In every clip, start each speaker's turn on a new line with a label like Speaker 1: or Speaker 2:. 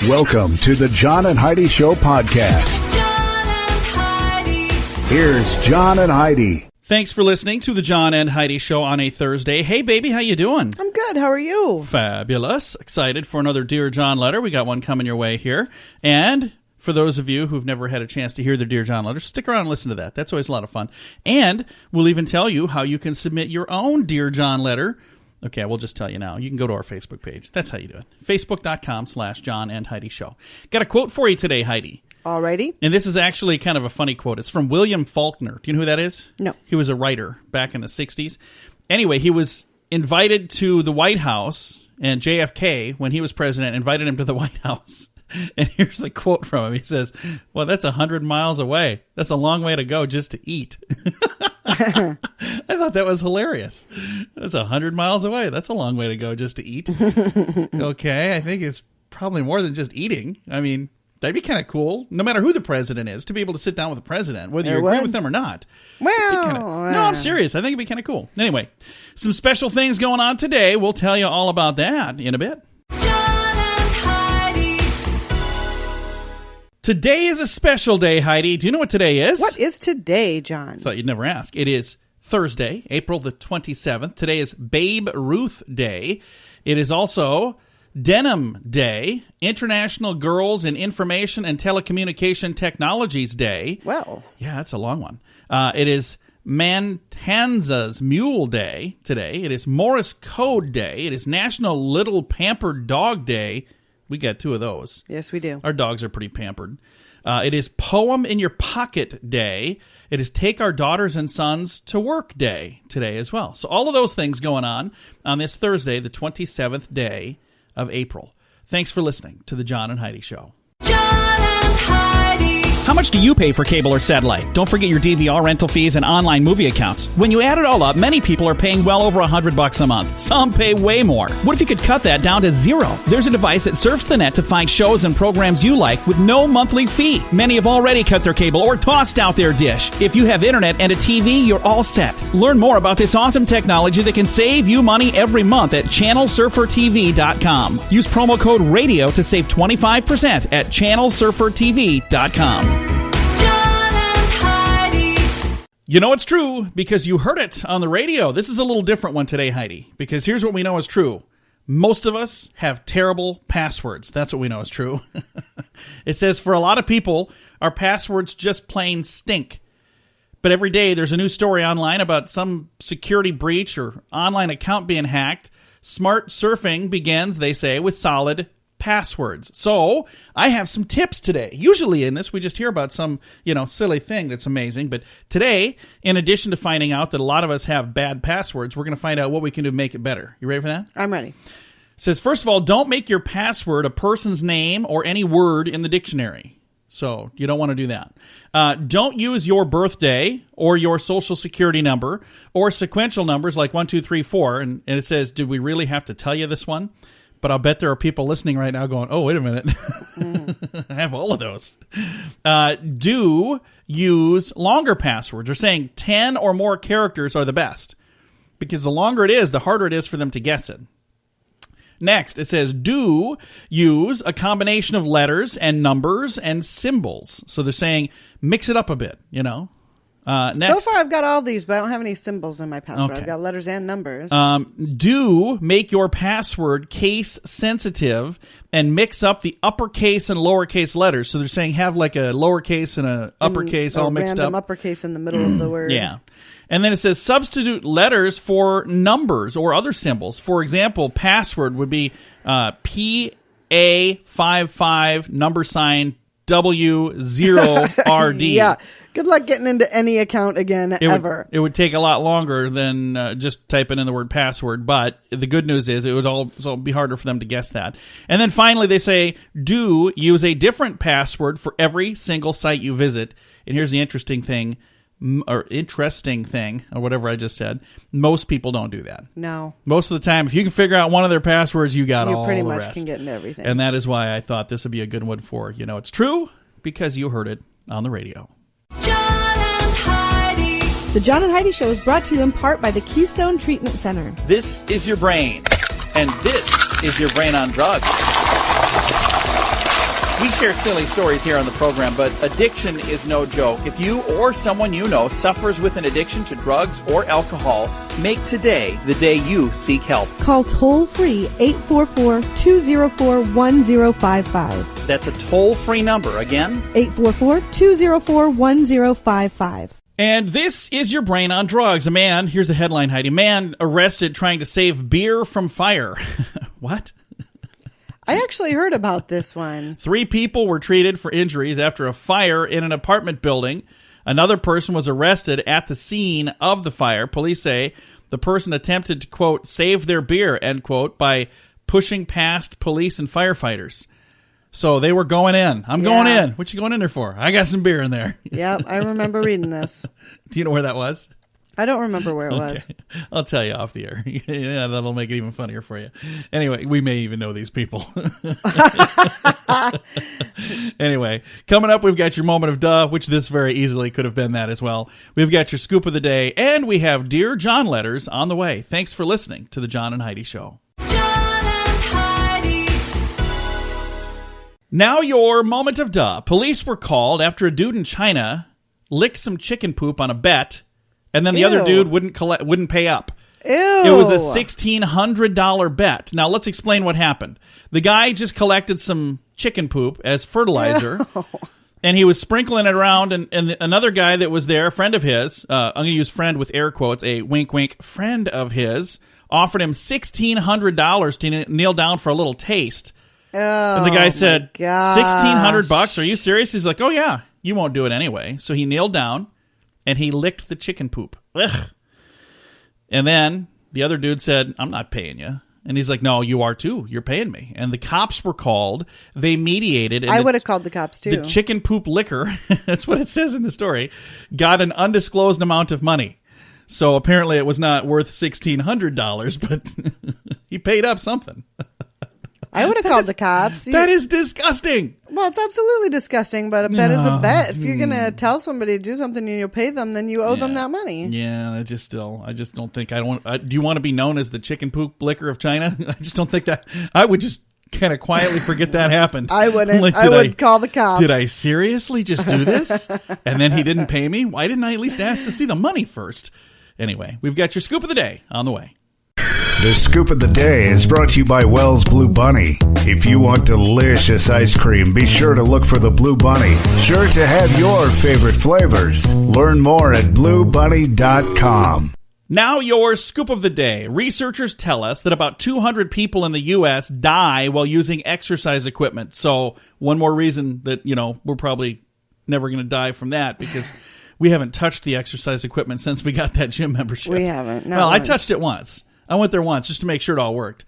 Speaker 1: Welcome to the John and Heidi Show podcast.
Speaker 2: John and Heidi.
Speaker 1: Here's John and Heidi.
Speaker 3: Thanks for listening to the John and Heidi Show on a Thursday. Hey, baby, how you doing?
Speaker 4: I'm good. How are you?
Speaker 3: Fabulous. Excited for another Dear John letter. We got one coming your way here. And for those of you who've never had a chance to hear the Dear John letters, stick around and listen to that. That's always a lot of fun. And we'll even tell you how you can submit your own Dear John letter. Okay, we'll just tell you now. You can go to our Facebook page. That's how you do it. Facebook.com/John and Heidi Show. Got a quote for you today, Heidi.
Speaker 4: Alrighty.
Speaker 3: And this is actually kind of a funny quote. It's from William Faulkner. Do you know who that is?
Speaker 4: No.
Speaker 3: He was a writer back in the 60s. Anyway, he was invited to the White House, and JFK, when he was president, invited him to the White House. And here's the quote from him. He says, well, that's 100 miles away. That's a long way to go just to eat. I thought that was hilarious. That's 100 miles away. That's a long way to go just to eat. Okay, I think it's probably more than just eating. I mean, that'd be kind of cool, no matter who the president is, to be able to sit down with the president, whether you agree with them or not.
Speaker 4: Well,
Speaker 3: no, I'm serious. I think it'd be kind of cool. Anyway, some special things going on today. We'll tell you all about that in a bit. Today is a special day, Heidi. Do you know what today is?
Speaker 4: What is today, John?
Speaker 3: Thought you'd never ask. It is Thursday, April the 27th. Today is Babe Ruth Day. It is also Denim Day, International Girls in Information and Telecommunication Technologies Day.
Speaker 4: Well.
Speaker 3: Yeah, that's a long one. It is Mantanza's Mule Day today. It is Morse Code Day. It is National Little Pampered Dog Day. We got two of those.
Speaker 4: Yes, we do.
Speaker 3: Our dogs are pretty pampered. It is Poem in Your Pocket Day. It is Take Our Daughters and Sons to Work Day today as well. So all of those things going on this Thursday, the 27th day of April. Thanks for listening to the John and Heidi Show.
Speaker 2: John and Heidi.
Speaker 5: How much do you pay for cable or satellite? Don't forget your DVR rental fees and online movie accounts. When you add it all up, many people are paying well over $100 a month. Some pay way more. What if you could cut that down to zero? There's a device that surfs the net to find shows and programs you like with no monthly fee. Many have already cut their cable or tossed out their dish. If you have internet and a TV, you're all set. Learn more about this awesome technology that can save you money every month at channelsurfertv.com. Use promo code RADIO to save 25% at channelsurfertv.com.
Speaker 3: You know it's true because you heard it on the radio. This is a little different one today, Heidi, because here's what we know is true. Most of us have terrible passwords. That's what we know is true. It says for a lot of people, our passwords just plain stink. But every day there's a new story online about some security breach or online account being hacked. Smart surfing begins, they say, with solid passwords. So I have some tips today. Usually in this, we just hear about some, silly thing that's amazing. But today, in addition to finding out that a lot of us have bad passwords, we're going to find out what we can do to make it better. You ready for that?
Speaker 4: I'm ready.
Speaker 3: It says, first of all, don't make your password a person's name or any word in the dictionary. So you don't want to do that. Don't use your birthday or your social security number or sequential numbers like 1, 2, 3, 4. And it says, did we really have to tell you this one? But I'll bet there are people listening right now going, oh, wait a minute. I have all of those. Do use longer passwords. They're saying 10 or more characters are the best. Because the longer it is, the harder it is for them to guess it. Next, it says, do use a combination of letters and numbers and symbols. So they're saying, mix it up a bit, Next,
Speaker 4: so far, I've got all these, but I don't have any symbols in my password.
Speaker 3: Okay.
Speaker 4: I've got letters and numbers.
Speaker 3: Do make your password case sensitive and mix up the uppercase and lowercase letters. So they're saying have like a lowercase and a uppercase all mixed up.
Speaker 4: Random uppercase in the middle of the word.
Speaker 3: Yeah. And then it says substitute letters for numbers or other symbols. For example, password would be PA55 number sign W0RD.
Speaker 4: Yeah. Good luck getting into any account again ever.
Speaker 3: It would take a lot longer than just typing in the word password, but the good news is it would also be harder for them to guess that. And then finally they say, do use a different password for every single site you visit. And here's the interesting thing, or whatever I just said. Most people don't do that.
Speaker 4: No.
Speaker 3: Most of the time, if you can figure out one of their passwords, you got all the rest.
Speaker 4: You pretty much can get into everything.
Speaker 3: And that is why I thought this would be a good one for, it's true because you heard it on the radio.
Speaker 2: John and Heidi.
Speaker 6: The John and Heidi Show is brought to you in part by the Keystone Treatment Center.
Speaker 5: This is your brain, and this is your brain on drugs.
Speaker 3: share silly stories here on the program, but addiction is no joke. If you or someone you know suffers with an addiction to drugs or alcohol, make today the day you seek help.
Speaker 6: Call toll-free 844-204-1055.
Speaker 3: That's a toll-free number. Again,
Speaker 6: 844-204-1055.
Speaker 3: and this is your brain on drugs. A man, here's the headline, Heidi. Man arrested trying to save beer from fire. What?
Speaker 4: I actually heard about this one.
Speaker 3: 3 people were treated for injuries after a fire in an apartment building. Another person was arrested at the scene of the fire. Police say the person attempted to, quote, save their beer, end quote, by pushing past police and firefighters. So they were going in. I'm going in. What you going in there for? I got some beer in there.
Speaker 4: Yep, I remember reading this.
Speaker 3: Do you know where that was?
Speaker 4: I don't remember where it was.
Speaker 3: I'll tell you off the air. Yeah, that'll make it even funnier for you. Anyway, we may even know these people. Anyway, coming up, we've got your moment of duh, which this very easily could have been that as well. We've got your scoop of the day, and we have Dear John letters on the way. Thanks for listening to the John and Heidi Show.
Speaker 2: John and Heidi.
Speaker 3: Now your moment of duh. Police were called after a dude in China licked some chicken poop on a bet, and then the other dude wouldn't pay up.
Speaker 4: Ew.
Speaker 3: It was a $1,600 bet. Now, let's explain what happened. The guy just collected some chicken poop as fertilizer, and he was sprinkling it around, and another guy that was there, a friend of his, I'm going to use friend with air quotes, a wink, wink, friend of his, offered him $1,600 to kneel down for a little taste.
Speaker 4: Oh,
Speaker 3: And the guy said,
Speaker 4: gosh.
Speaker 3: $1,600? Are you serious? He's like, oh, yeah, you won't do it anyway. So he kneeled down, and he licked the chicken poop. Ugh. And then the other dude said, I'm not paying you. And he's like, no, you are too. You're paying me. And the cops were called. They mediated. And
Speaker 4: I would have called the cops too.
Speaker 3: The chicken poop licker, that's what it says in the story, got an undisclosed amount of money. So apparently it was not worth $1,600, but he paid up something.
Speaker 4: I would have called the cops.
Speaker 3: That is disgusting.
Speaker 4: Well, it's absolutely disgusing, but a bet is a bet. If you're going to tell somebody to do something and you'll pay them, then you owe them that money.
Speaker 3: Yeah, I just don't think do you want to be known as the chicken poop licker of China? I just don't think that. I would just kind of quietly forget that happened.
Speaker 4: I wouldn't.
Speaker 3: Like,
Speaker 4: I would call the cops.
Speaker 3: Did I seriously just do this? And then he didn't pay me? Why didn't I at least ask to see the money first? Anyway, we've got your scoop of the day on the way.
Speaker 1: The scoop of the day is brought to you by Wells Blue Bunny. If you want delicious ice cream, be sure to look for the Blue Bunny. Sure to have your favorite flavors. Learn more at bluebunny.com.
Speaker 3: Now your scoop of the day. Researchers tell us that about 200 people in the U.S. die while using exercise equipment. So one more reason that, we're probably never going to die from that, because we haven't touched the exercise equipment since we got that gym membership.
Speaker 4: We haven't.
Speaker 3: Well, I touched it once. I went there once just to make sure it all worked.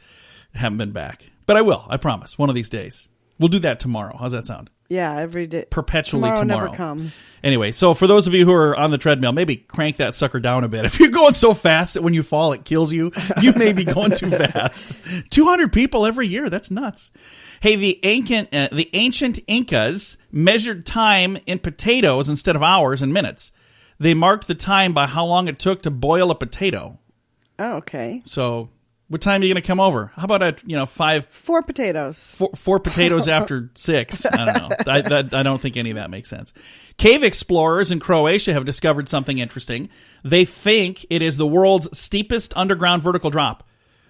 Speaker 3: I haven't been back. But I will. I promise. One of these days. We'll do that tomorrow. How's that sound?
Speaker 4: Yeah, every day.
Speaker 3: Perpetually tomorrow.
Speaker 4: Never comes.
Speaker 3: Anyway, so for those of you who are on the treadmill, maybe crank that sucker down a bit. If you're going so fast that when you fall it kills you, you may be going too fast. 200 people every year. That's nuts. Hey, the ancient Incas measured time in potatoes instead of hours and minutes. They marked the time by how long it took to boil a potato.
Speaker 4: Oh, okay.
Speaker 3: So, what time are you going to come over? How about at
Speaker 4: 4 potatoes.
Speaker 3: Four potatoes after 6? I don't know. I don't think any of that makes sense. Cave explorers in Croatia have discovered something interesting. They think it is the world's steepest underground vertical drop.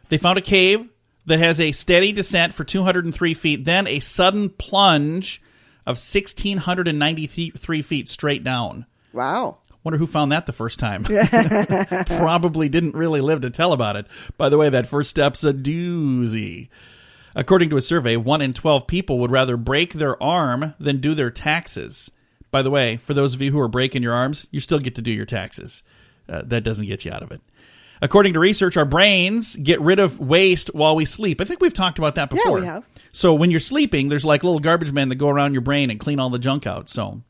Speaker 3: They found a cave that has a steady descent for 203 feet, then a sudden plunge of 1,693 feet straight down.
Speaker 4: Wow.
Speaker 3: Wonder who found that the first time. Probably didn't really live to tell about it. By the way, that first step's a doozy. According to a survey, 1 in 12 people would rather break their arm than do their taxes. By the way, for those of you who are breaking your arms, you still get to do your taxes. That doesn't get you out of it. According to research, our brains get rid of waste while we sleep. I think we've talked about that before.
Speaker 4: Yeah, we have.
Speaker 3: So when you're sleeping, there's like little garbage men that go around your brain and clean all the junk out. So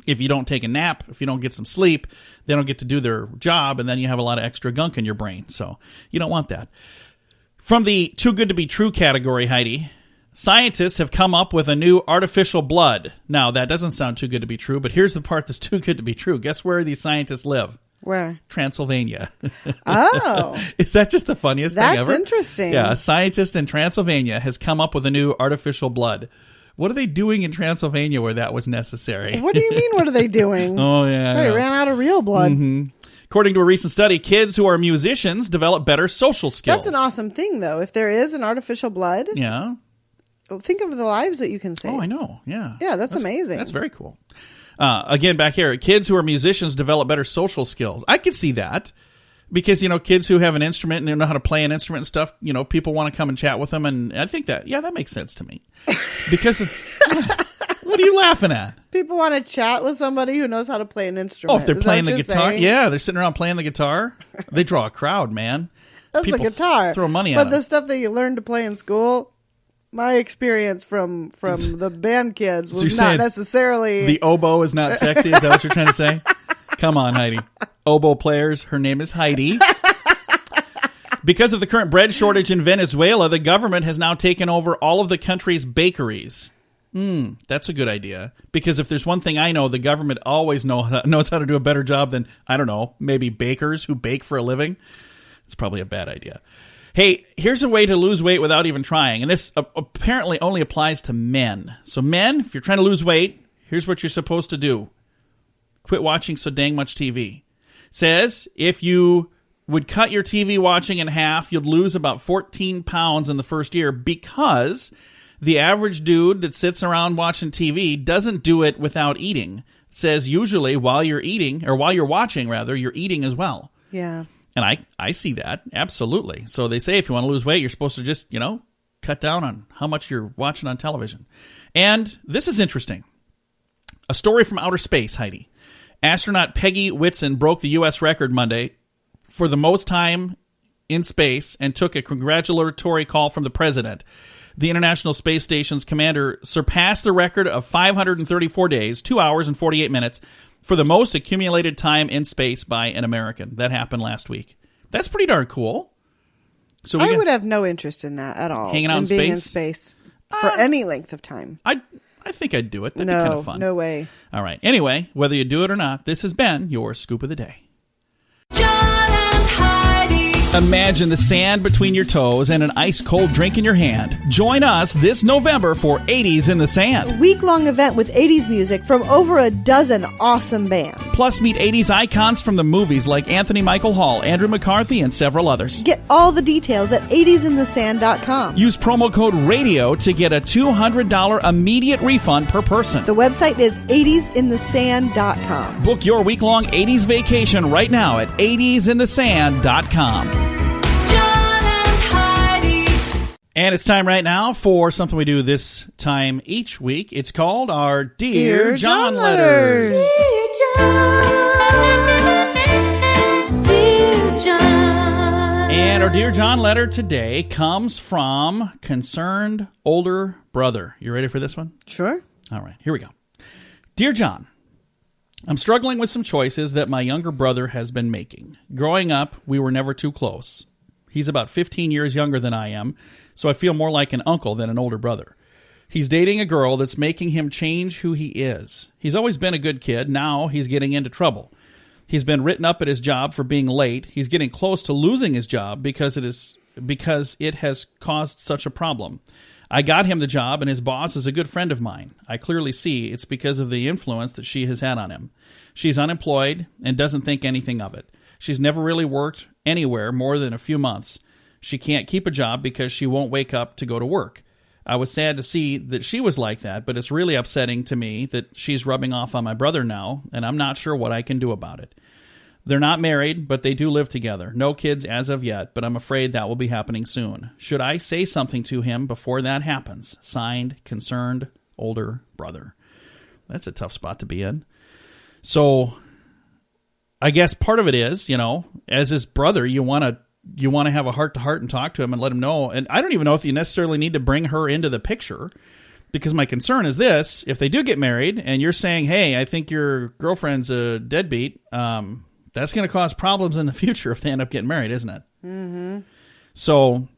Speaker 3: if you don't take a nap, if you don't get some sleep, they don't get to do their job, and then you have a lot of extra gunk in your brain. So you don't want that. From the too good to be true category, Heidi, scientists have come up with a new artificial blood. Now, that doesn't sound too good to be true, but here's the part that's too good to be true. Guess where these scientists live?
Speaker 4: Where?
Speaker 3: Transylvania.
Speaker 4: Oh.
Speaker 3: Is that just the funniest thing ever?
Speaker 4: That's interesting.
Speaker 3: Yeah, a scientist in Transylvania has come up with a new artificial blood. What are they doing in Transylvania where that was necessary?
Speaker 4: What do you mean, what are they doing?
Speaker 3: Oh, yeah.
Speaker 4: They ran out of real blood.
Speaker 3: According to a recent study, kids who are musicians develop better social skills.
Speaker 4: That's an awesome thing, though. If there is an artificial blood,
Speaker 3: Yeah.
Speaker 4: think of the lives that you can save.
Speaker 3: Oh, I know. Yeah.
Speaker 4: Yeah, that's amazing.
Speaker 3: That's very cool. Again, back here, kids who are musicians develop better social skills. I could see that because, kids who have an instrument and they know how to play an instrument and stuff, people want to come and chat with them. And I think that makes sense to me. Because what are you laughing at?
Speaker 4: People want to chat with somebody who knows how to play an instrument.
Speaker 3: Oh, if they're
Speaker 4: Is
Speaker 3: playing
Speaker 4: that
Speaker 3: the
Speaker 4: what you're
Speaker 3: guitar.
Speaker 4: saying?
Speaker 3: Yeah, they're sitting around playing the guitar. They draw a crowd, man.
Speaker 4: That's
Speaker 3: People
Speaker 4: the guitar.
Speaker 3: throw money at
Speaker 4: But
Speaker 3: them.
Speaker 4: the stuff that you learn to play in school, my experience from the band kids
Speaker 3: So you're
Speaker 4: was not
Speaker 3: saying
Speaker 4: necessarily...
Speaker 3: The oboe is not sexy? Is that what you're trying to say? Come on, Heidi. Oboe players, her name is Heidi. Because of the current bread shortage in Venezuela, the government has now taken over all of the country's bakeries. That's a good idea. Because if there's one thing I know, the government always knows how to do a better job than, I don't know, maybe bakers who bake for a living. It's probably a bad idea. Hey, here's a way to lose weight without even trying. And this apparently only applies to men. So men, if you're trying to lose weight, here's what you're supposed to do. Quit watching so dang much TV. It says if you would cut your TV watching in half, you'd lose about 14 pounds in the first year because the average dude that sits around watching TV doesn't do it without eating. It says usually while you're watching, you're eating as well.
Speaker 4: Yeah.
Speaker 3: And I see that. Absolutely. So they say if you want to lose weight, you're supposed to just, cut down on how much you're watching on television. And this is interesting. A story from outer space, Heidi. Astronaut Peggy Whitson broke the U.S. record Monday for the most time in space and took a congratulatory call from the president. The International Space Station's commander surpassed the record of 534 days, 2 hours and 48 minutes, for the most accumulated time in space by an American. That happened last week. That's pretty darn cool. So
Speaker 4: I would have no interest in that at all.
Speaker 3: Hanging out in
Speaker 4: being in
Speaker 3: space?
Speaker 4: space for any length of time.
Speaker 3: I think I'd do it. That'd be kind of fun.
Speaker 4: No way.
Speaker 3: All right. Anyway, whether you do it or not, this has been your Scoop of the Day.
Speaker 2: John and Heidi.
Speaker 5: Imagine the sand between your toes and an ice-cold drink in your hand. Join us this November for 80s in the Sand.
Speaker 6: Week-long event with 80s music from over a dozen awesome bands.
Speaker 5: Plus, meet 80s icons from the movies like Anthony Michael Hall, Andrew McCarthy, and several others.
Speaker 6: Get all the details at 80sinthesand.com.
Speaker 5: Use promo code RADIO to get a $200 immediate refund per person.
Speaker 6: The website is 80sinthesand.com.
Speaker 5: Book your week-long 80s vacation right now at 80sinthesand.com.
Speaker 2: John and Heidi.
Speaker 3: And it's time right now for something we do this time each week. It's called our Dear John Letters.
Speaker 2: Dear John. Dear John.
Speaker 3: And our Dear John letter today comes from Concerned Older Brother. You ready for this one?
Speaker 4: Sure.
Speaker 3: All right, here we go. Dear John, I'm struggling with some choices that my younger brother has been making. Growing up, we were never too close. He's about 15 years younger than I am, so I feel more like an uncle than an older brother. He's dating a girl that's making him change who he is. He's always been a good kid. Now he's getting into trouble. He's been written up at his job for being late. He's getting close to losing his job because it has caused such a problem. I got him the job, and his boss is a good friend of mine. I clearly see it's because of the influence that she has had on him. She's unemployed and doesn't think anything of it. She's never really worked anywhere more than a few months. She can't keep a job because she won't wake up to go to work. I was sad to see that she was like that, but it's really upsetting to me that she's rubbing off on my brother now, and I'm not sure what I can do about it. They're not married, but they do live together. No kids as of yet, but I'm afraid that will be happening soon. Should I say something to him before that happens? Signed, Concerned Older Brother. That's a tough spot to be in. So I guess part of it is, as his brother, you want to have a heart-to-heart and talk to him and let him know. And I don't even know if you necessarily need to bring her into the picture, because my concern is this: if they do get married and you're saying, hey, I think your girlfriend's a deadbeat, that's going to cause problems in the future if they end up getting married, isn't it? Mm-hmm. So,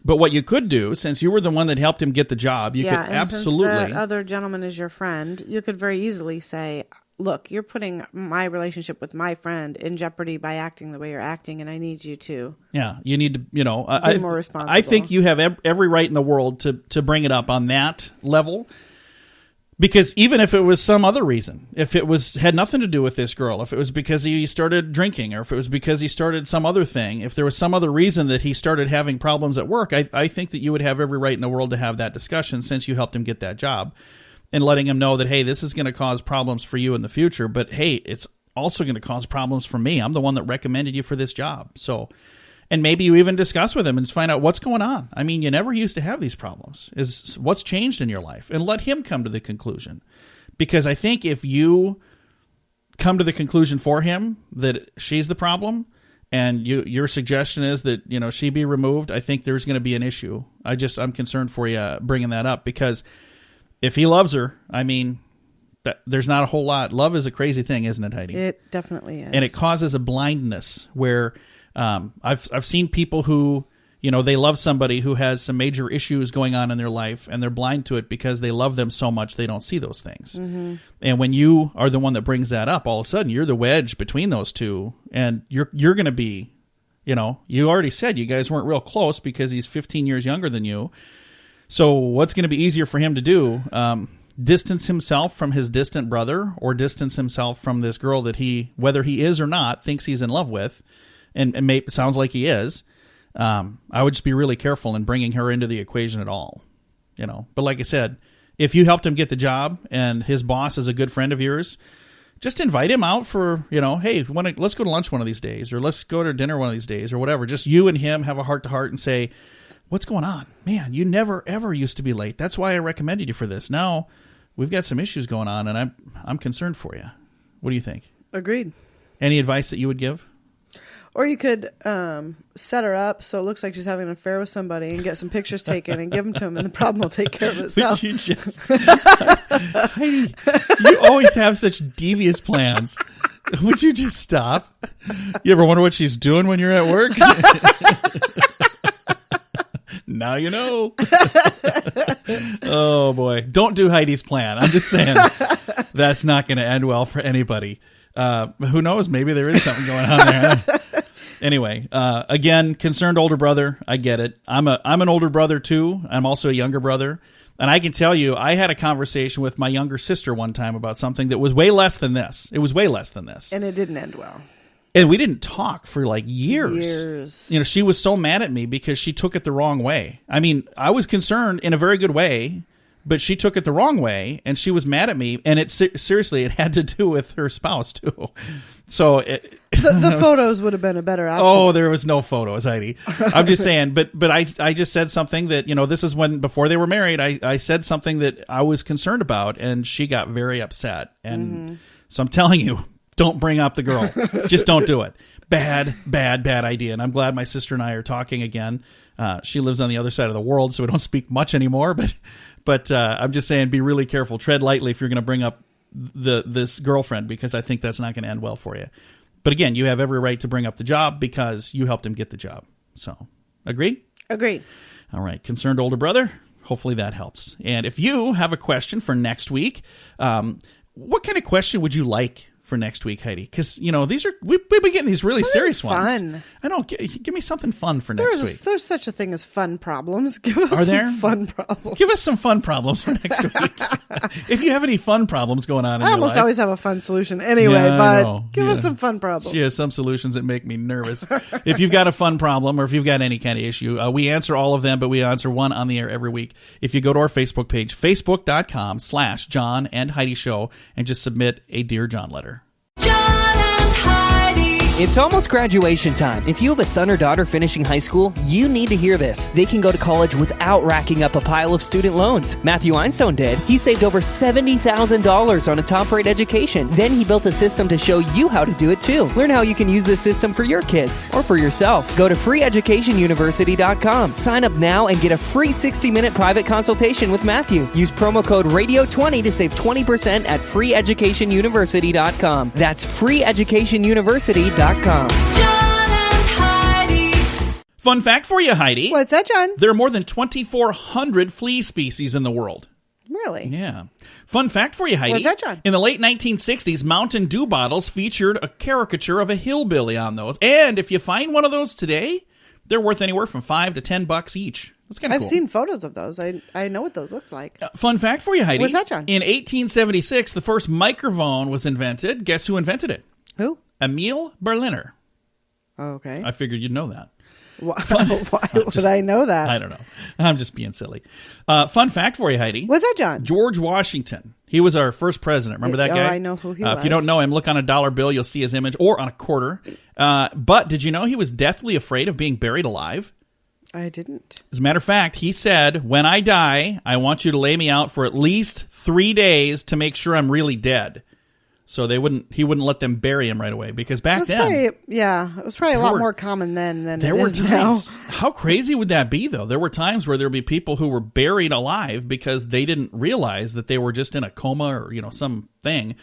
Speaker 3: but what you could do, since you were the one that helped him get the job, you could
Speaker 4: and
Speaker 3: absolutely...
Speaker 4: since that other gentleman is your friend, you could very easily say, look, you're putting my relationship with my friend in jeopardy by acting the way you're acting, and I need you to.
Speaker 3: Yeah, you need to,
Speaker 4: Be more responsible.
Speaker 3: I think you have every right in the world to bring it up on that level. Because even if it was some other reason, if it had nothing to do with this girl, if it was because he started drinking, or if it was because he started some other thing, if there was some other reason that he started having problems at work, I think that you would have every right in the world to have that discussion since you helped him get that job, and letting him know that, hey, this is going to cause problems for you in the future, but hey, it's also going to cause problems for me. I'm the one that recommended you for this job. So, and maybe you even discuss with him and find out what's going on. I mean, you never used to have these problems. Is what's changed in your life? And let him come to the conclusion. Because I think if you come to the conclusion for him that she's the problem, and your suggestion is that, you know, she be removed, I think there's going to be an issue. I'm concerned for you bringing that up, because if he loves her, I mean, there's not a whole lot. Love is a crazy thing, isn't it, Heidi?
Speaker 4: It definitely is.
Speaker 3: And it causes a blindness where I've seen people who, you know, they love somebody who has some major issues going on in their life, and they're blind to it because they love them so much they don't see those things. Mm-hmm. And when you are the one that brings that up, all of a sudden you're the wedge between those two, and you're going to be, you know, you already said you guys weren't real close because he's 15 years younger than you. So what's going to be easier for him to do? Distance himself from his distant brother, or distance himself from this girl that he, whether he is or not, thinks he's in love with, and it sounds like he is. I would just be really careful in bringing her into the equation at all, you know. But like I said, if you helped him get the job and his boss is a good friend of yours, just invite him out for, you know, hey, let's go to lunch one of these days, or let's go to dinner one of these days, or whatever. Just you and him have a heart-to-heart and say, what's going on? Man, you never, ever used to be late. That's why I recommended you for this. Now we've got some issues going on, and I'm concerned for you. What do you think?
Speaker 4: Agreed.
Speaker 3: Any advice that you would give?
Speaker 4: Or you could set her up so it looks like she's having an affair with somebody and get some pictures taken and give them to him, and the problem will take care of itself.
Speaker 3: Would you just... Heidi, you always have such devious plans. Would you just stop? You ever wonder what she's doing when you're at work? Now you know. Oh, boy. Don't do Heidi's plan. I'm just saying that's not going to end well for anybody. Who knows? Maybe there is something going on there. Anyway, again, concerned older brother. I get it. I'm an older brother, too. I'm also a younger brother. And I can tell you, I had a conversation with my younger sister one time about something that was way less than this. It was way less than this.
Speaker 4: And it didn't end well.
Speaker 3: And we didn't talk for like years. You know, she was so mad at me because she took it the wrong way. I mean, I was concerned in a very good way, but she took it the wrong way, and she was mad at me. And seriously, it had to do with her spouse too. So
Speaker 4: the photos would have been a better option.
Speaker 3: Oh, there was no photos, Heidi. I'm just saying. But I just said something that, you know, this is when, before they were married, I said something that I was concerned about, and she got very upset. And so I'm telling you, don't bring up the girl. Just don't do it. Bad idea. And I'm glad my sister and I are talking again. She lives on the other side of the world, so we don't speak much anymore. But I'm just saying, be really careful. Tread lightly if you're going to bring up this girlfriend, because I think that's not going to end well for you. But again, you have every right to bring up the job because you helped him get the job. So, agree?
Speaker 4: Agree.
Speaker 3: All right. Concerned older brother. Hopefully that helps. And if you have a question for next week, what kind of question would you like for next week, Heidi? Because, you know, we've been getting these really
Speaker 4: something
Speaker 3: serious
Speaker 4: fun.
Speaker 3: ones. I don't give me something fun for next week.
Speaker 4: There's such a thing as fun problems. Give us
Speaker 3: Are there?
Speaker 4: some fun problems.
Speaker 3: Give us some fun problems for next week. If you have any fun problems going on in
Speaker 4: I
Speaker 3: your
Speaker 4: almost
Speaker 3: life.
Speaker 4: always have a fun solution anyway,
Speaker 3: Yeah, I know.
Speaker 4: but give us some fun problems.
Speaker 3: She has some solutions that make me nervous. If you've got a fun problem, or if you've got any kind of issue, we answer all of them, but we answer one on the air every week. If you go to our Facebook page, facebook.com/John and Heidi Show, and just submit a Dear John letter.
Speaker 2: John and Heidi.
Speaker 7: It's almost graduation time. If you have a son or daughter finishing high school, you need to hear this. They can go to college without racking up a pile of student loans. Matthew Einstein did. He saved over $70,000 on a top-rate education. Then he built a system to show you how to do it too. Learn how you can use this system for your kids or for yourself. Go to freeeducationuniversity.com. Sign up now and get a free 60-minute private consultation with Matthew. Use promo code RADIO20 to save 20% at freeeducationuniversity.com. That's freeeducationuniversity.com.
Speaker 2: John and Heidi.
Speaker 3: Fun fact for you, Heidi.
Speaker 4: What's that, John?
Speaker 3: There are more than 2,400 flea species in the world.
Speaker 4: Really?
Speaker 3: Yeah. Fun fact for you, Heidi.
Speaker 4: What's that, John?
Speaker 3: In the late 1960s, Mountain Dew bottles featured a caricature of a hillbilly on those. And if you find one of those today, they're worth anywhere from $5 to $10 each. That's kind of cool.
Speaker 4: I've seen photos of those. I know what those look like.
Speaker 3: Fun fact for you, Heidi.
Speaker 4: What's that, John?
Speaker 3: In 1876, the first microphone was invented. Guess who invented it?
Speaker 4: Who?
Speaker 3: Emil Berliner.
Speaker 4: Okay.
Speaker 3: I figured you'd know that.
Speaker 4: Why would I know that?
Speaker 3: I don't know. I'm just being silly. Fun fact for you, Heidi.
Speaker 4: What's that, John?
Speaker 3: George Washington. He was our first president. Remember that guy?
Speaker 4: I know who he was.
Speaker 3: If you don't know him, look on a dollar bill. You'll see his image, or on a quarter. But did you know he was deathly afraid of being buried alive?
Speaker 4: I didn't.
Speaker 3: As a matter of fact, he said, when I die, I want you to lay me out for at least 3 days to make sure I'm really dead. So he wouldn't let them bury him right away, because back then,
Speaker 4: it was probably a lot more common then than it is now.
Speaker 3: How crazy would that be, though? There were times where there would be people who were buried alive because they didn't realize that they were just in a coma or something.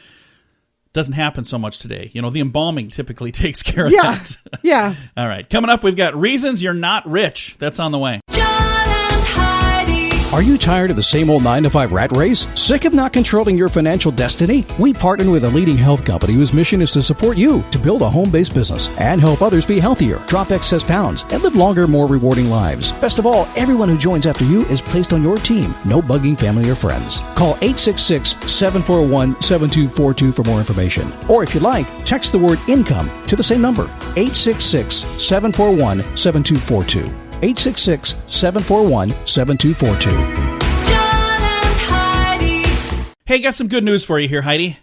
Speaker 3: Doesn't happen so much today. The embalming typically takes care of that.
Speaker 4: Yeah.
Speaker 3: All right. Coming up, we've got Reasons You're Not Rich. That's on the way.
Speaker 2: John and Heidi.
Speaker 8: Are you tired of the same old 9-to-5 rat race? Sick of not controlling your financial destiny? We partner with a leading health company whose mission is to support you to build a home-based business and help others be healthier, drop excess pounds, and live longer, more rewarding lives. Best of all, everyone who joins after you is placed on your team. No bugging family or friends. Call 866-741-7242 for more information. Or if you'd like, text the word income to the same number, 866-741-7242. 866-741-7242.
Speaker 2: John and Heidi.
Speaker 3: Hey, got some good news for you here, Heidi.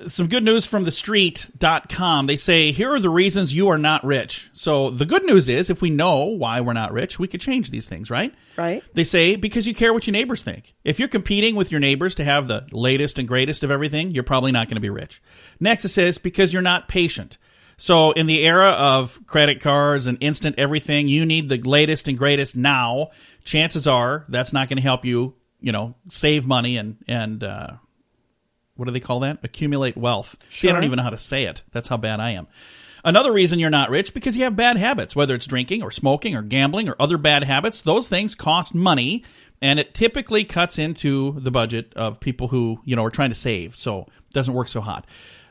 Speaker 3: Some good news from thestreet.com. They say, here are the reasons you are not rich. So the good news is, if we know why we're not rich, we could change these things, right?
Speaker 4: Right.
Speaker 3: They say, because you care what your neighbors think. If you're competing with your neighbors to have the latest and greatest of everything, you're probably not going to be rich. Next, it says, because you're not patient. So in the era of credit cards and instant everything, you need the latest and greatest now. Chances are that's not going to help you, save money and what do they call that? Accumulate wealth.
Speaker 4: Sure.
Speaker 3: See, I don't even know how to say it. That's how bad I am. Another reason you're not rich, because you have bad habits, whether it's drinking or smoking or gambling or other bad habits. Those things cost money, and it typically cuts into the budget of people who, are trying to save. So it doesn't work so hot.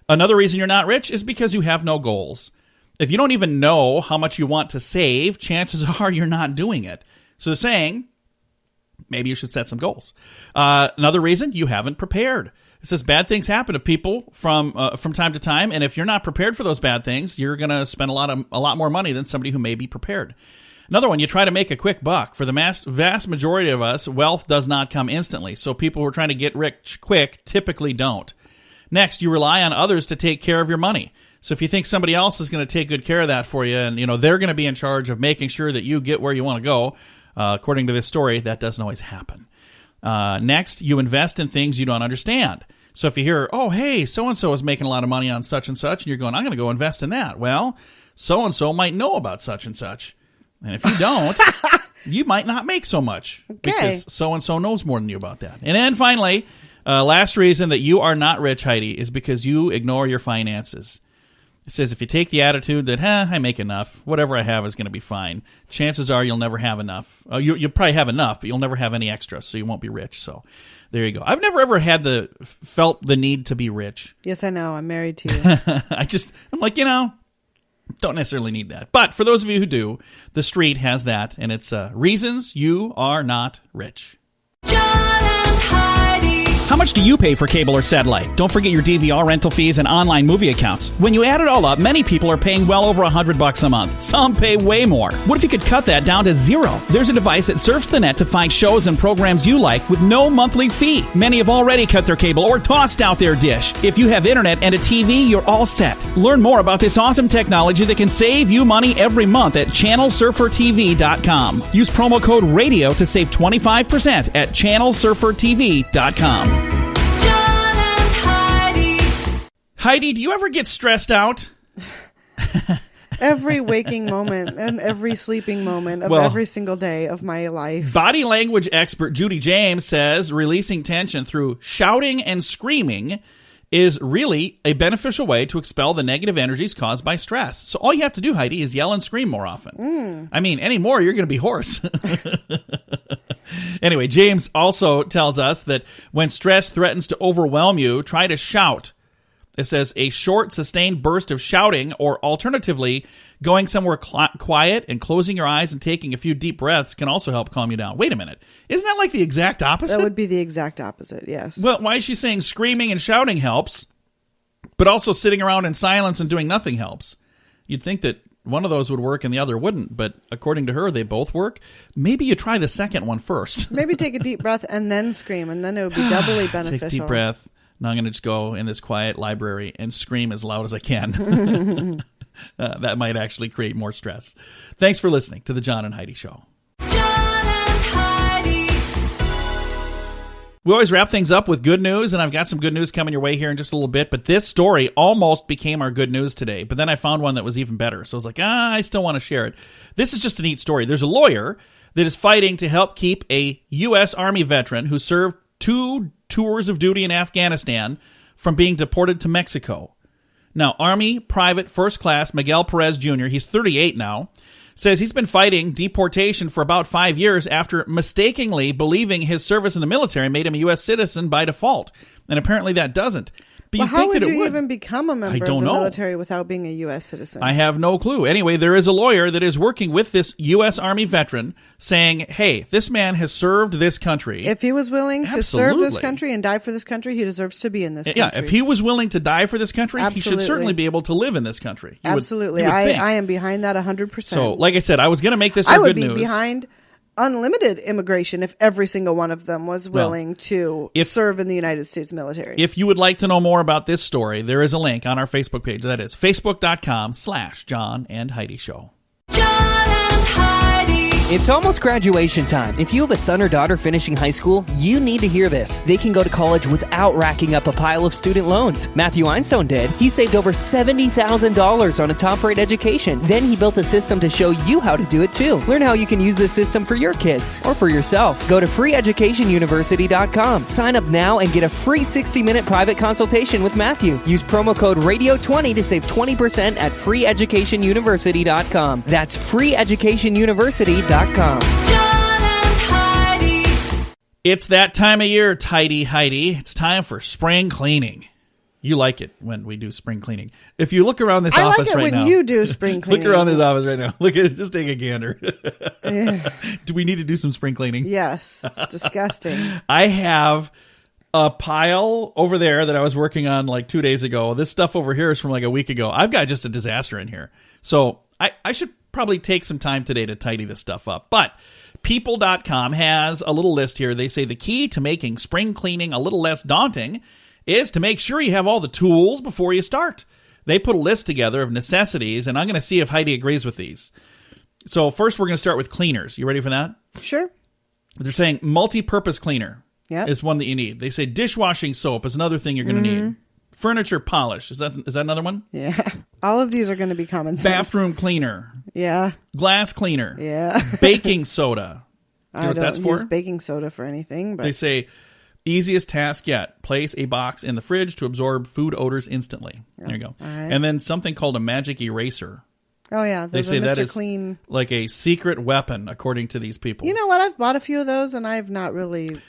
Speaker 3: Another reason you're not rich is because you have no goals. If you don't even know how much you want to save, chances are you're not doing it. So they're saying, maybe you should set some goals. Another reason, you haven't prepared. It says bad things happen to people from time to time, and if you're not prepared for those bad things, you're going to spend a lot more money than somebody who may be prepared. Another one, you try to make a quick buck. For the vast majority of us, wealth does not come instantly, so people who are trying to get rich quick typically don't. Next, you rely on others to take care of your money. So if you think somebody else is going to take good care of that for you, and they're going to be in charge of making sure that you get where you want to go, according to this story, that doesn't always happen. Next, you invest in things you don't understand. So if you hear, oh, hey, so-and-so is making a lot of money on such and such, and you're going, I'm going to go invest in that. Well, so-and-so might know about such and such. And if you don't, you might not make so much because so-and-so knows more than you about that. And then finally, last reason that you are not rich, Heidi, is because you ignore your finances. It says if you take the attitude that, I make enough, whatever I have is going to be fine, chances are you'll never have enough. You'll probably have enough, but you'll never have any extra, so you won't be rich. So there you go. I've never ever felt the need to be rich.
Speaker 4: Yes, I know. I'm married to you.
Speaker 3: I'm like, don't necessarily need that. But for those of you who do, The Street has that, and it's reasons you are not rich.
Speaker 2: John and Heidi.
Speaker 5: How much do you pay for cable or satellite? Don't forget your DVR rental fees and online movie accounts. When you add it all up, many people are paying well over $100 a month. Some pay way more. What if you could cut that down to zero? There's a device that surfs the net to find shows and programs you like with no monthly fee. Many have already cut their cable or tossed out their dish. If you have internet and a TV, you're all set. Learn more about this awesome technology that can save you money every month at channelsurfertv.com. Use promo code RADIO to save 25% at channelsurfertv.com.
Speaker 3: Heidi, do you ever get stressed out?
Speaker 4: Every waking moment and every sleeping moment of every single day of my life.
Speaker 3: Body language expert Judy James says releasing tension through shouting and screaming is really a beneficial way to expel the negative energies caused by stress. So all you have to do, Heidi, is yell and scream more often. I mean, any more, you're going to be hoarse. Anyway, James also tells us that when stress threatens to overwhelm you, try to shout. It says a short, sustained burst of shouting, or alternatively, going somewhere quiet and closing your eyes and taking a few deep breaths can also help calm you down. Wait a minute. Isn't that like the exact opposite?
Speaker 4: That would be the exact opposite, yes.
Speaker 3: Well, why is she saying screaming and shouting helps, but also sitting around in silence and doing nothing helps? You'd think that one of those would work and the other wouldn't, but according to her, they both work. Maybe you try the second one first.
Speaker 4: Maybe take a deep breath and then scream, and then it would be doubly beneficial.
Speaker 3: Take a deep breath. Now I'm going to just go in this quiet library and scream as loud as I can. That might actually create more stress. Thanks for listening to the John and Heidi Show.
Speaker 2: John and Heidi.
Speaker 3: We always wrap things up with good news, and I've got some good news coming your way here in just a little bit. But this story almost became our good news today. But then I found one that was even better. So I was like, I still want to share it. This is just a neat story. There's a lawyer that is fighting to help keep a U.S. Army veteran who served 2 tours of duty in Afghanistan from being deported to Mexico. Now, Army Private First Class Miguel Perez Jr., he's 38 now, says he's been fighting deportation for about 5 years after mistakenly believing his service in the military made him a U.S. citizen by default. And apparently that doesn't. But
Speaker 4: Well,
Speaker 3: you'd
Speaker 4: how
Speaker 3: think
Speaker 4: would
Speaker 3: that it
Speaker 4: you
Speaker 3: would.
Speaker 4: even become a member of the
Speaker 3: don't know.
Speaker 4: military without being a U.S. citizen?
Speaker 3: I have no clue. Anyway, there is a lawyer that is working with this U.S. Army veteran saying, hey, this man has served this country.
Speaker 4: If he was willing to serve this
Speaker 3: Absolutely.
Speaker 4: country and die for this country, he deserves to be in this country.
Speaker 3: Yeah, if he was willing to die for this country, he should
Speaker 4: Absolutely.
Speaker 3: certainly be able to live in this country. You would-
Speaker 4: Absolutely.
Speaker 3: you would think.
Speaker 4: I am behind that 100%.
Speaker 3: So, like I said, I was going to make this
Speaker 4: I
Speaker 3: our
Speaker 4: would
Speaker 3: good
Speaker 4: be
Speaker 3: news.
Speaker 4: behind unlimited immigration if every single one of them was willing to serve in the United States military.
Speaker 3: If you would like to know more about this story, there is a link on our Facebook page. That is facebook.com/John and Heidi Show.
Speaker 2: John and Heidi.
Speaker 7: It's almost graduation time. If you have a son or daughter finishing high school, you need to hear this. They can go to college without racking up a pile of student loans. Matthew Einstone did. He saved over $70,000 on a top-rate education. Then he built a system to show you how to do it too. Learn how you can use this system for your kids or for yourself. Go to freeeducationuniversity.com. Sign up now and get a free 60-minute private consultation with Matthew. Use promo code RADIO20 to save 20% at freeeducationuniversity.com. That's freeeducationuniversity.com.
Speaker 2: John and Heidi.
Speaker 3: It's that time of year, Tidy Heidi. It's time for spring cleaning. You like it when we do spring cleaning. If you look around this
Speaker 4: I
Speaker 3: office
Speaker 4: like it
Speaker 3: right
Speaker 4: when
Speaker 3: now.
Speaker 4: you do spring cleaning.
Speaker 3: Look around this office right now. Look at it. Just take a gander. Do we need to do some spring cleaning?
Speaker 4: Yes, it's disgusting.
Speaker 3: I have a pile over there that I was working on like 2 days ago. This stuff over here is from like a week ago. I've got just a disaster in here. So I should probably take some time today to tidy this stuff up. But people.com has a little list here. They say the key to making spring cleaning a little less daunting is to make sure you have all the tools before you start. They put a list together of necessities, and I'm going to see if Heidi agrees with these. So first, we're going to start with cleaners. You ready for that?
Speaker 4: Sure.
Speaker 3: They're saying multi-purpose cleaner
Speaker 4: Yep.
Speaker 3: is one that you need. They say dishwashing soap is another thing you're going to need. Furniture polish. Is that another one?
Speaker 4: Yeah. All of these are going to be common sense.
Speaker 3: Bathroom cleaner.
Speaker 4: Yeah.
Speaker 3: Glass cleaner.
Speaker 4: Yeah.
Speaker 3: Baking soda. You know
Speaker 4: I
Speaker 3: what
Speaker 4: don't
Speaker 3: that's for?
Speaker 4: use baking soda for anything, but
Speaker 3: They say, easiest task yet. Place a box in the fridge to absorb food odors instantly. There you go.
Speaker 4: All right.
Speaker 3: And then something called a magic eraser.
Speaker 4: oh yeah,
Speaker 3: They
Speaker 4: there's
Speaker 3: say
Speaker 4: a
Speaker 3: that
Speaker 4: Mr.
Speaker 3: is
Speaker 4: Clean.
Speaker 3: like a secret weapon, according to these people.
Speaker 4: You know what? I've bought a few of those, and I've not really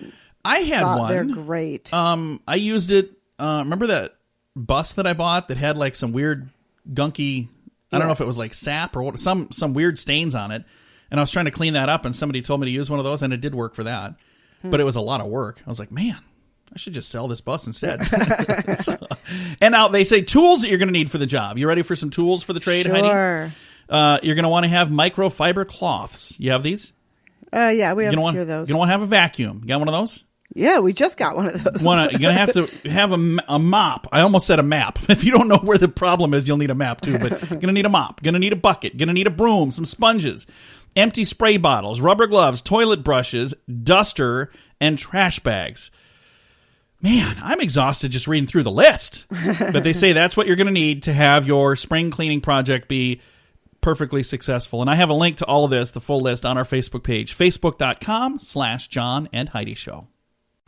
Speaker 3: I had
Speaker 4: thought
Speaker 3: one.
Speaker 4: they're great.
Speaker 3: I used it. Remember that bus that I bought that had like some weird gunky, I don't know if it was like sap or what, some weird stains on it. And I was trying to clean that up, and somebody told me to use one of those, and it did work for that. But it was a lot of work. I was like, man, I should just sell this bus instead. And now they say tools that you're going to need for the job. You ready for some tools for the trade, Heidi?
Speaker 4: Sure.
Speaker 3: You're going to want to have microfiber cloths. You have these?
Speaker 4: Yeah, we have
Speaker 3: You're
Speaker 4: a
Speaker 3: going
Speaker 4: few of
Speaker 3: to
Speaker 4: those.
Speaker 3: want to have a vacuum. You got one of those?
Speaker 4: Yeah, we just got one of those.
Speaker 3: You're going to have to have a mop. I almost said a map. If you don't know where the problem is, you'll need a map too. But you're going to need a mop. Going to need a bucket. Going to need a broom, some sponges, empty spray bottles, rubber gloves, toilet brushes, duster, and trash bags. Man, I'm exhausted just reading through the list. But they say that's what you're going to need to have your spring cleaning project be perfectly successful. And I have a link to all of this, the full list, on our Facebook page, facebook.com/John and Heidi Show.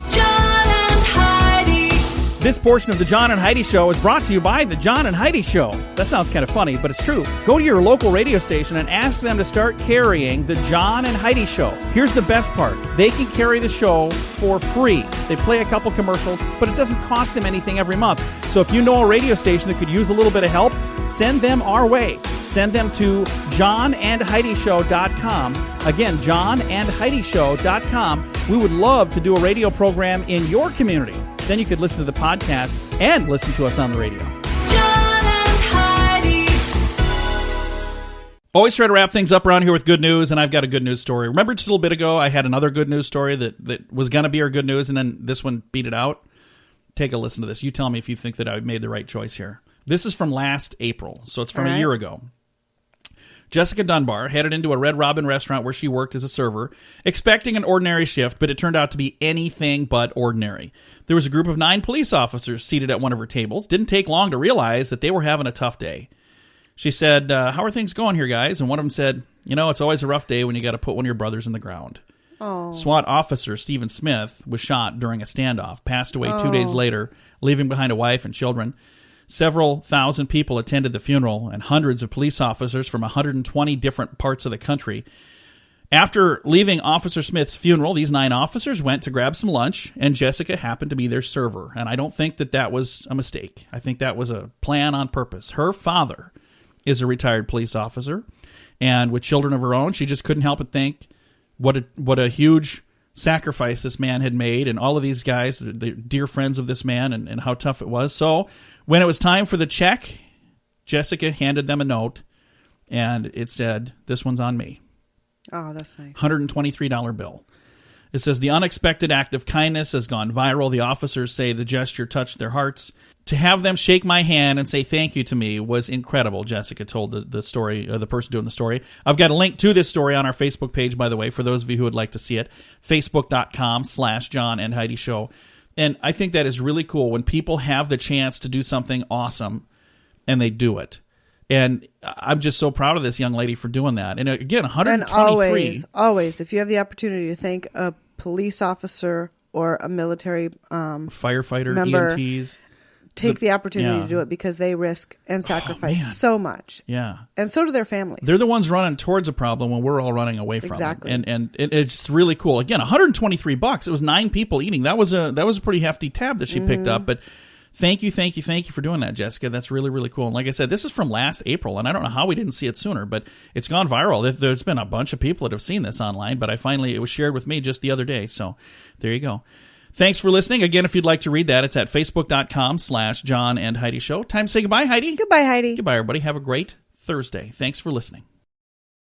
Speaker 2: John and Heidi.
Speaker 3: This portion of the John and Heidi Show is brought to you by the John and Heidi Show. That sounds kind of funny, but it's true. Go to your local radio station and ask them to start carrying the John and Heidi Show. Here's the best part. They can carry the show for free. They play a couple commercials, but it doesn't cost them anything every month. So if you know a radio station that could use a little bit of help, send them our way. Send them to johnandheidishow.com. Again, johnandheidishow.com. We would love to do a radio program in your community. Then you could listen to the podcast and listen to us on the radio.
Speaker 2: John and Heidi.
Speaker 3: Always try to wrap things up around here with good news, and I've got a good news story. Remember just a little bit ago, I had another good news story that was going to be our good news, and then this one beat it out? Take a listen to this. You tell me if you think that I made the right choice here. This is from last April, so it's from a year ago. Jessica Dunbar headed into a Red Robin restaurant where she worked as a server, expecting an ordinary shift, but it turned out to be anything but ordinary. There was a group of 9 police officers seated at one of her tables. Didn't take long to realize that they were having a tough day. She said, how are things going here, guys? And one of them said, it's always a rough day when you got to put one of your brothers in the ground.
Speaker 4: Oh.
Speaker 3: SWAT officer Stephen Smith was shot during a standoff, passed away 2 days later, leaving behind a wife and children. Several thousand people attended the funeral, and hundreds of police officers from 120 different parts of the country. After leaving Officer Smith's funeral, these 9 officers went to grab some lunch, and Jessica happened to be their server. And I don't think that was a mistake. I think that was a plan on purpose. Her father is a retired police officer, and with children of her own, she just couldn't help but think what a huge sacrifice this man had made, and all of these guys, the dear friends of this man, and how tough it was. So when it was time for the check, Jessica handed them a note, and it said, "This one's on me."
Speaker 4: Oh, that's nice.
Speaker 3: $123 bill. It says, "The unexpected act of kindness has gone viral. The officers say the gesture touched their hearts. To have them shake my hand and say thank you to me was incredible," Jessica told the story, the person doing the story. I've got a link to this story on our Facebook page, by the way, for those of you who would like to see it. Facebook.com/John and Heidi Show. And I think that is really cool when people have the chance to do something awesome and they do it. And I'm just so proud of this young lady for doing that. And again, 123.
Speaker 4: And always, if you have the opportunity to thank a police officer or a military
Speaker 3: firefighter,
Speaker 4: member,
Speaker 3: EMTs.
Speaker 4: Take the opportunity to do it, because they risk and sacrifice so much.
Speaker 3: Yeah.
Speaker 4: And so do their families.
Speaker 3: They're the ones running towards a problem when we're all running away from
Speaker 4: Exactly.
Speaker 3: it. And it's really cool. Again, $123. It was 9 people eating. That was a pretty hefty tab that she picked up. But thank you for doing that, Jessica. That's really, really cool. And like I said, this is from last April, and I don't know how we didn't see it sooner, but it's gone viral. There's been a bunch of people that have seen this online, but it was shared with me just the other day. So there you go. Thanks for listening. Again, if you'd like to read that, it's at facebook.com/John and Heidi Show. Time to say goodbye, Heidi.
Speaker 4: Goodbye, Heidi.
Speaker 3: Goodbye, everybody. Have a great Thursday. Thanks for listening.